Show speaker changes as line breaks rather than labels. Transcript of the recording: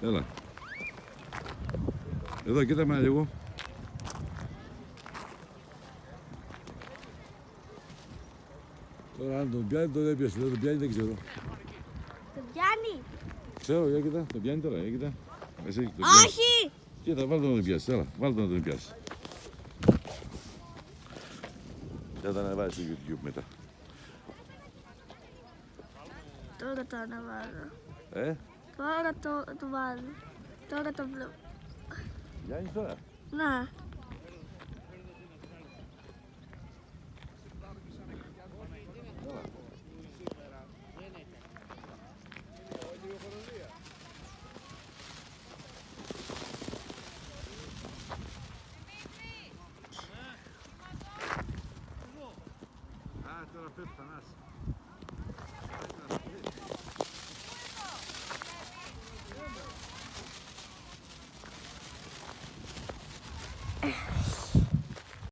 Έλα. Εδώ, κοίτα με λίγο. Τώρα αν τον πιάνει, τον έπιασε. Δεν τον πιάνει, δεν ξέρω.
Το πιάνει.
Ξέρω, για κοίτα. Τον πιάνει τώρα, για κοίτα. Εσύ, τον πιάνει.
Όχι!
Κοίτα, βάλ' τον να τον πιάσει. Έλα, βάλ' τον να τον πιάσει. Θα τα ανεβάσει στο YouTube μετά.
Τώρα το αναβάζω. Τώρα το βάζω. Τώρα το βλέπω.
Πιάνεις τώρα.
Να.
Τώρα πέφτει Θανάση.